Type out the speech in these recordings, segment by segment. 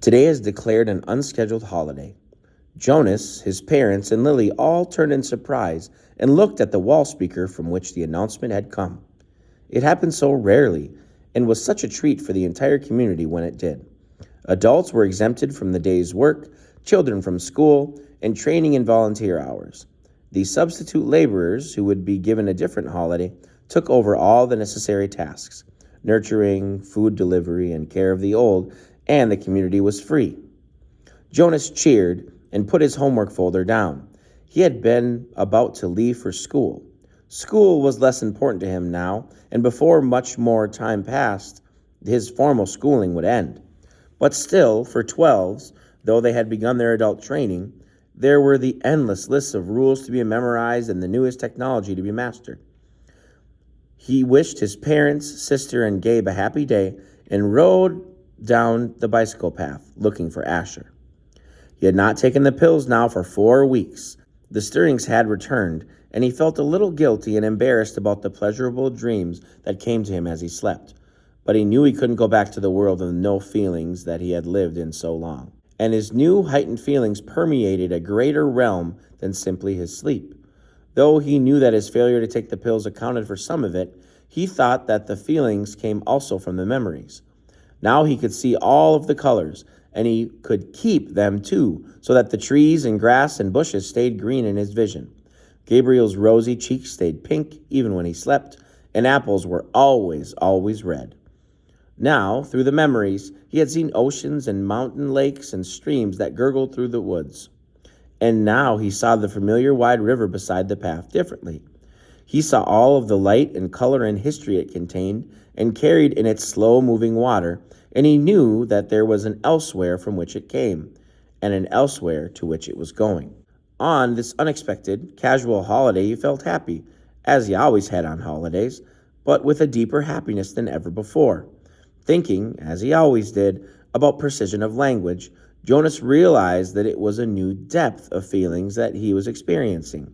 Today is declared an unscheduled holiday. Jonas, his parents, and Lily all turned in surprise and looked at the wall speaker from which the announcement had come. It happened so rarely and was such a treat for the entire community when it did. Adults were exempted from the day's work, children from school, and training and volunteer hours. The substitute laborers, who would be given a different holiday, took over all the necessary tasks: nurturing, food delivery, and care of the old, and the community was free. Jonas cheered and put his homework folder down. He had been about to leave for school. School was less important to him now, and before much more time passed, his formal schooling would end. But still, for 12s, though they had begun their adult training, there were the endless lists of rules to be memorized and the newest technology to be mastered. He wished his parents, sister, and Gabe a happy day and rode down the bicycle path looking for Asher. He had not taken the pills now for 4 weeks. The stirrings had returned, and he felt a little guilty and embarrassed about the pleasurable dreams that came to him as he slept. But he knew he couldn't go back to the world of no feelings that he had lived in so long. And his new heightened feelings permeated a greater realm than simply his sleep. Though he knew that his failure to take the pills accounted for some of it, he thought that the feelings came also from the memories. Now he could see all of the colors, and he could keep them too, so that the trees and grass and bushes stayed green in his vision. Gabriel's rosy cheeks stayed pink even when he slept, and apples were always red. Now, through the memories, he had seen oceans and mountain lakes and streams that gurgled through the woods. And now he saw the familiar wide river beside the path differently. He saw all of the light and color and history it contained and carried in its slow-moving water, and he knew that there was an elsewhere from which it came, and an elsewhere to which it was going. On this unexpected, casual holiday, he felt happy, as he always had on holidays, but with a deeper happiness than ever before. Thinking, as he always did, about precision of language, Jonas realized that it was a new depth of feelings that he was experiencing.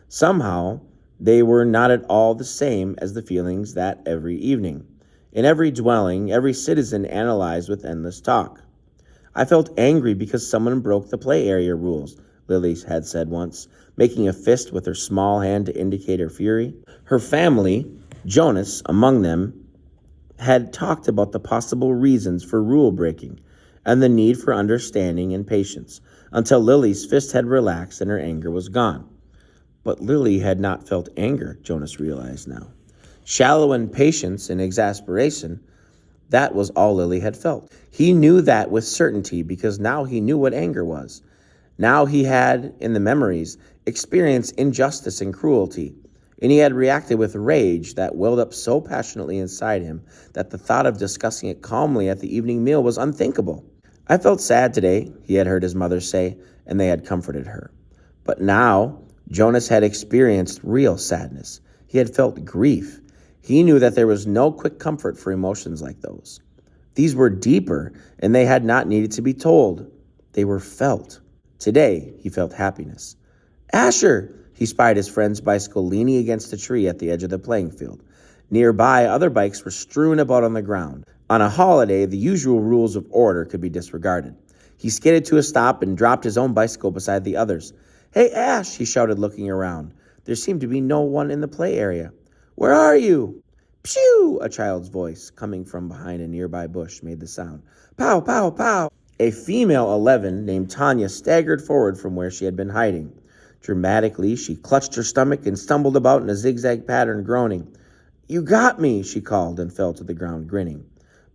Somehow, they were not at all the same as the feelings that every evening. In every dwelling, every citizen analyzed with endless talk. "I felt angry because someone broke the play area rules," Lily had said once, making a fist with her small hand to indicate her fury. Her family, Jonas among them, had talked about the possible reasons for rule breaking and the need for understanding and patience, until Lily's fist had relaxed and her anger was gone. But Lily had not felt anger, Jonas realized now. Shallow impatience and exasperation, that was all Lily had felt. He knew that with certainty because now he knew what anger was. Now he had, in the memories, experienced injustice and cruelty, and he had reacted with rage that welled up so passionately inside him that the thought of discussing it calmly at the evening meal was unthinkable. "I felt sad today," he had heard his mother say, and they had comforted her. But now, Jonas had experienced real sadness. He had felt grief. He knew that there was no quick comfort for emotions like those. These were deeper, and they had not needed to be told. They were felt. Today, he felt happiness. "Asher!" He spied his friend's bicycle leaning against a tree at the edge of the playing field. Nearby, other bikes were strewn about on the ground. On a holiday, the usual rules of order could be disregarded. He skidded to a stop and dropped his own bicycle beside the others. "Hey, Ash!" he shouted, looking around. There seemed to be no one in the play area. "Where are you?" "Phew!" A child's voice, coming from behind a nearby bush, made the sound. "Pow, pow, pow!" A female 11 named Tanya staggered forward from where she had been hiding. Dramatically, she clutched her stomach and stumbled about in a zigzag pattern, groaning. "You got me," she called, and fell to the ground, grinning.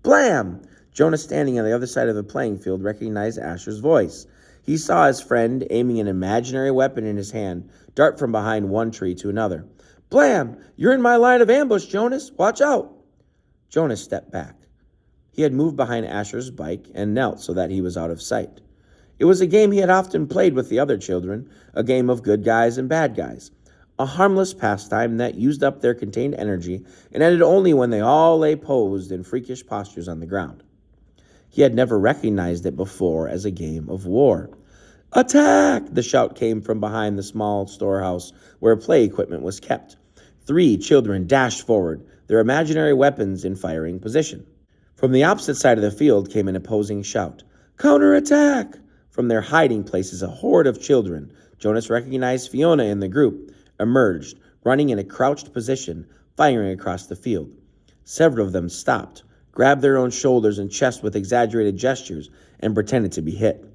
Blam! Jonas, standing on the other side of the playing field, recognized Asher's voice. He saw his friend, aiming an imaginary weapon in his hand, dart from behind one tree to another. "Blam! You're in my line of ambush, Jonas! Watch out!" Jonas stepped back. He had moved behind Asher's bike and knelt so that he was out of sight. It was a game he had often played with the other children, a game of good guys and bad guys, a harmless pastime that used up their contained energy and ended only when they all lay posed in freakish postures on the ground. He had never recognized it before as a game of war. "Attack!" The shout came from behind the small storehouse where play equipment was kept. 3 children dashed forward, their imaginary weapons in firing position. From the opposite side of the field came an opposing shout. Counterattack! From their hiding places, a horde of children, Jonas recognized Fiona in the group, emerged, running in a crouched position, firing across the field. Several of them stopped, grabbed their own shoulders and chests with exaggerated gestures, and pretended to be hit.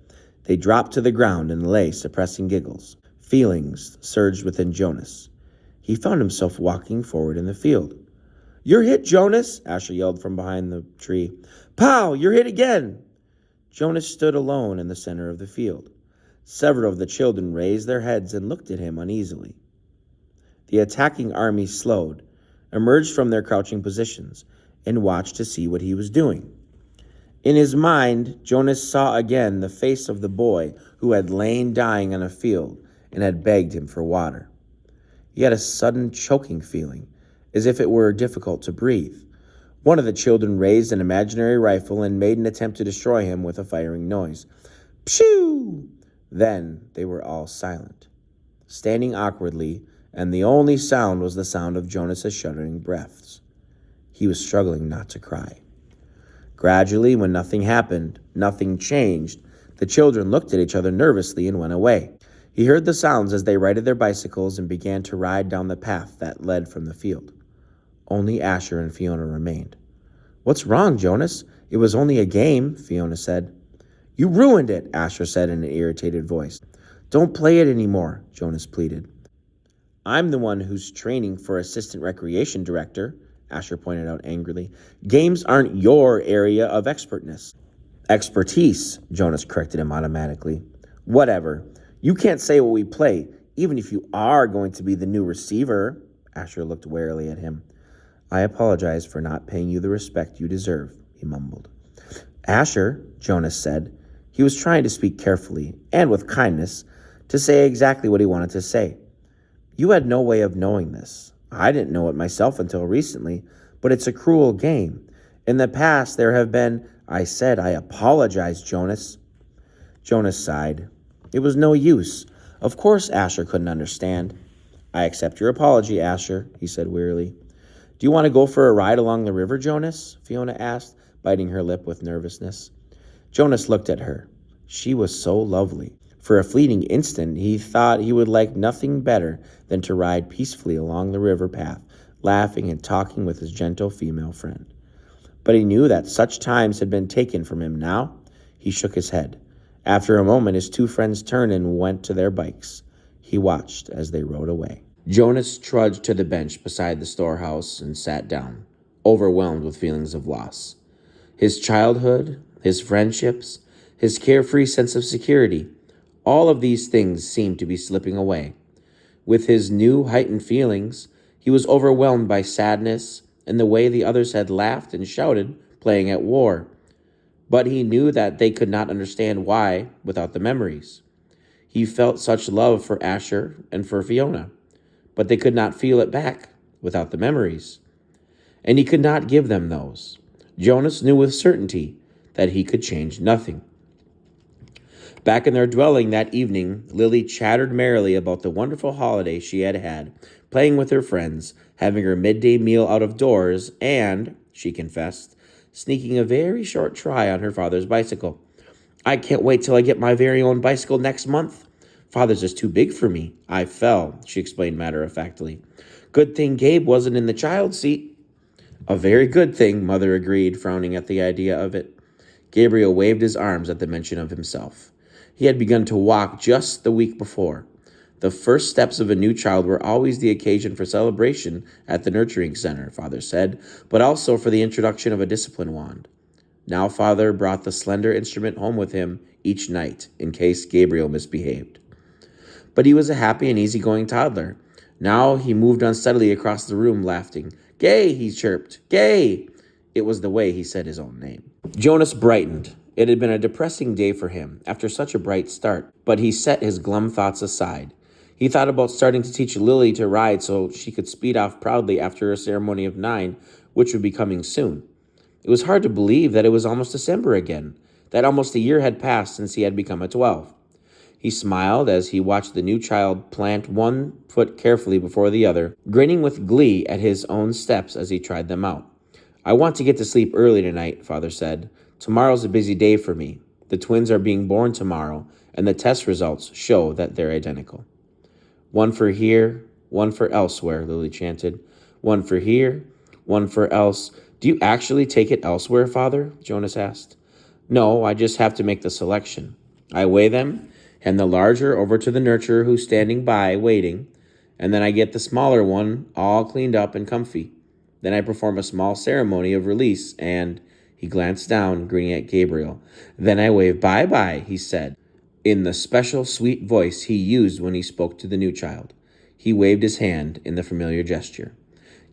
They dropped to the ground and lay, suppressing giggles. Feelings surged within Jonas. He found himself walking forward in the field. "You're hit, Jonas!" Asher yelled from behind the tree. "Pow! You're hit again!" Jonas stood alone in the center of the field. Several of the children raised their heads and looked at him uneasily. The attacking army slowed, emerged from their crouching positions, and watched to see what he was doing. In his mind, Jonas saw again the face of the boy who had lain dying on a field and had begged him for water. He had a sudden choking feeling, as if it were difficult to breathe. One of the children raised an imaginary rifle and made an attempt to destroy him with a firing noise. Pshoo! Then they were all silent, standing awkwardly, and the only sound was the sound of Jonas's shuddering breaths. He was struggling not to cry. Gradually, when nothing happened, nothing changed, the children looked at each other nervously and went away. He heard the sounds as they righted their bicycles and began to ride down the path that led from the field. Only Asher and Fiona remained. "What's wrong, Jonas? It was only a game," Fiona said. "You ruined it," Asher said in an irritated voice. "Don't play it anymore," Jonas pleaded. "I'm the one who's training for assistant recreation director," Asher pointed out angrily. "Games aren't your area of expertise." "Expertise," Jonas corrected him automatically. "Whatever. You can't say what we play, even if you are going to be the new receiver." Asher looked warily at him. "I apologize for not paying you the respect you deserve," he mumbled. "Asher," Jonas said. He was trying to speak carefully and with kindness to say exactly what he wanted to say. "You had no way of knowing this. I didn't know it myself until recently, but it's a cruel game. In the past, there have been—" "I said I apologize, Jonas." Jonas sighed. It was no use. Of course Asher couldn't understand. "I accept your apology, Asher," he said wearily. "Do you want to go for a ride along the river, Jonas?" Fiona asked, biting her lip with nervousness. Jonas looked at her. She was so lovely. For a fleeting instant, he thought he would like nothing better than to ride peacefully along the river path, laughing and talking with his gentle female friend. But he knew that such times had been taken from him now. He shook his head. After a moment, his two friends turned and went to their bikes. He watched as they rode away. Jonas trudged to the bench beside the storehouse and sat down, overwhelmed with feelings of loss. His childhood, his friendships, his carefree sense of security, all of these things seemed to be slipping away. With his new heightened feelings, he was overwhelmed by sadness and the way the others had laughed and shouted, playing at war. But he knew that they could not understand why without the memories. He felt such love for Asher and for Fiona, but they could not feel it back without the memories. And he could not give them those. Jonas knew with certainty that he could change nothing. Back in their dwelling that evening, Lily chattered merrily about the wonderful holiday she had had, playing with her friends, having her midday meal out of doors, and, she confessed, sneaking a very short try on her father's bicycle. "I can't wait till I get my very own bicycle next month. Father's is too big for me. I fell," she explained matter-of-factly. "Good thing Gabe wasn't in the child seat." "A very good thing," Mother agreed, frowning at the idea of it. Gabriel waved his arms at the mention of himself. He had begun to walk just the week before. The first steps of a new child were always the occasion for celebration at the nurturing center, Father said, but also for the introduction of a discipline wand. Now Father brought the slender instrument home with him each night in case Gabriel misbehaved. But he was a happy and easygoing toddler. Now he moved unsteadily across the room, laughing. "Gay," he chirped. "Gay." It was the way he said his own name. Jonas brightened. It had been a depressing day for him after such a bright start, but he set his glum thoughts aside. He thought about starting to teach Lily to ride so she could speed off proudly after her ceremony of 9, which would be coming soon. It was hard to believe that it was almost December again, that almost a year had passed since he had become a 12. He smiled as he watched the new child plant one foot carefully before the other, grinning with glee at his own steps as he tried them out. "I want to get to sleep early tonight," Father said. "Tomorrow's a busy day for me." The twins are being born tomorrow, and the test results show that they're identical. One for here, one for elsewhere, Lily chanted. One for here, one for else. Do you actually take it elsewhere, Father? Jonas asked. No, I just have to make the selection. I weigh them, hand the larger over to the nurturer who's standing by, waiting, and then I get the smaller one all cleaned up and comfy. Then I perform a small ceremony of release, and he glanced down, grinning at Gabriel. Then I wave bye-bye, he said, in the special sweet voice he used when he spoke to the new child. He waved his hand in the familiar gesture.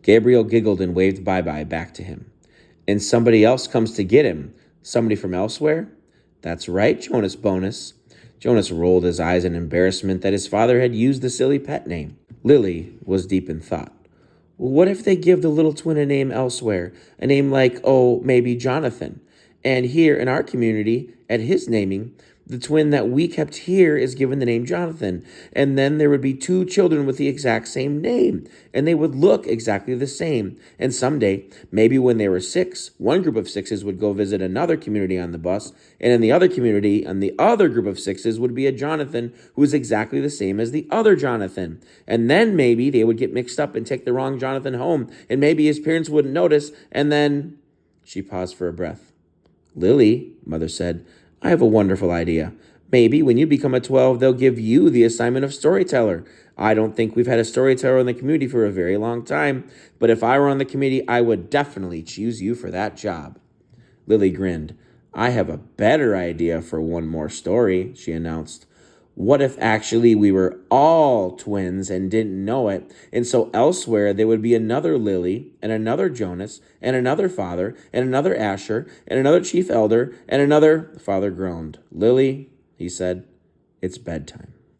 Gabriel giggled and waved bye-bye back to him. And somebody else comes to get him. Somebody from elsewhere? That's right, Jonas Bonus. Jonas rolled his eyes in embarrassment that his father had used the silly pet name. Lily was deep in thought. Well, what if they give the little twin a name elsewhere? A name like, maybe Jonathan. And here in our community, at his naming, the twin that we kept here is given the name Jonathan. And then there would be two children with the exact same name, and they would look exactly the same. And someday, maybe when they were 6, one group of 6s would go visit another community on the bus, and in the other community, and the other group of 6s would be a Jonathan who was exactly the same as the other Jonathan. And then maybe they would get mixed up and take the wrong Jonathan home, and maybe his parents wouldn't notice, and then... She paused for a breath. Lily, Mother said, I have a wonderful idea. Maybe when you become a 12, they'll give you the assignment of storyteller. I don't think we've had a storyteller in the community for a very long time, but if I were on the committee, I would definitely choose you for that job. Lily grinned. I have a better idea for one more story, she announced. What if actually we were all twins and didn't know it, and so elsewhere there would be another Lily, and another Jonas, and another father, and another Asher, and another chief elder, and another... Father groaned. Lily, he said, it's bedtime.